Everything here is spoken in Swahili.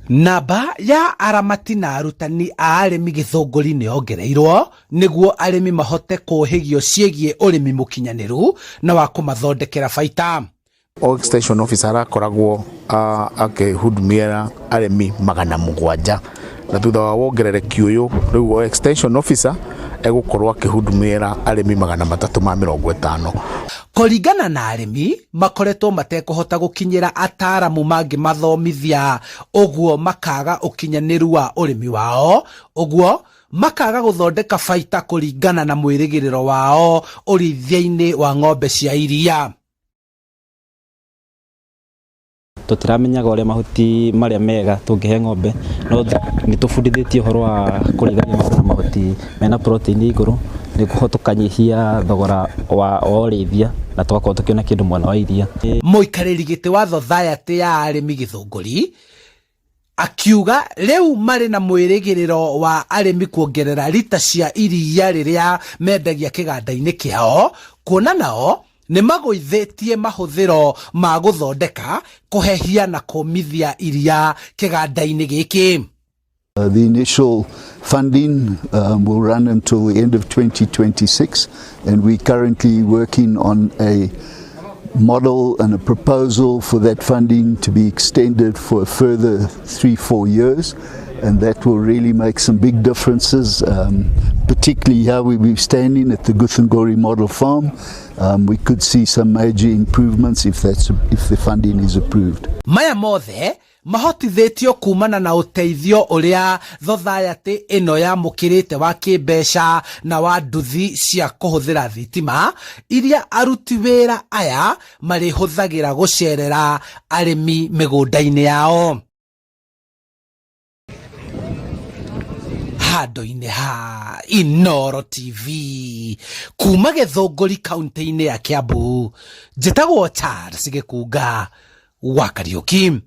Namba ya aramati na arutani a arĩmi Githunguri nĩ ongereirwo nĩguo arĩmi mahote kũhĩgio ciĩgiĩ ũrĩmi mũkinyanĩru na wa kũmathondekera baita. O extension officer akoragwo akĩhudumĩra arĩmi 700 na thutha wa wongerereki ũyũ rĩu o extension officer egũkorwo akĩhudumĩra arĩmi 350. Kũringana na arĩmi makoretwo matekũhota gũkinyĩra ataaramu mangĩmathomithia, ũguo makaga ũkinyanĩru wa ũrĩmi wao, ũguo makaga gũthondeka baita kũringana na mwĩrĩgĩrĩro wao ũrĩithia-inĩ wa ng'ombe cia iria. Tutiramenyaga ũrĩa mahuti marĩa mega tũngĩhe ng'ombe, no nĩtũbundithĩtio ũhoro wa kũringania mahuti mena protein igũrũ nĩguo tukanyihia thogora wa ũrĩithia na tugakorwo tũkĩona kĩndũ mwena wa iria. Mũikarĩri gĩtĩ wa society ya arĩmi Githunguri akiuga rĩu marĩ na mwĩrĩgĩrĩro wa arĩmi kuongerera lita cia iria rĩrĩa mendagia kĩganda-inĩ kĩao, kuona nao nĩ magũithĩtie mahũthĩro ma gũthondeka, kũhehia na kũmithia iria kĩganda-inĩ gĩkĩ. The initial funding will run until the end of 2026, and we're currently working on a model and a proposal for that funding to be extended for a further 3-4 years, and that will really make some big differences, particularly how we be standing at the Githunguri model farm. We could see some major improvements if the funding is approved. Maya mothe mahotithĩtio kumana na ũteithio ũrĩa society ĩno yamũkĩrĩte wa kĩmbeca na wa nduthi cia kũhũthĩra thitima iria aruti wĩra aya marĩhũthagĩra gũcerera arĩmi mĩgũnda-inĩ yao. Handũ-inĩ ha Inooro TV kuma Githunguri kaunti-inĩ ya Kiambu, njĩtagwo Charles Gĩkunga wa Kariũki.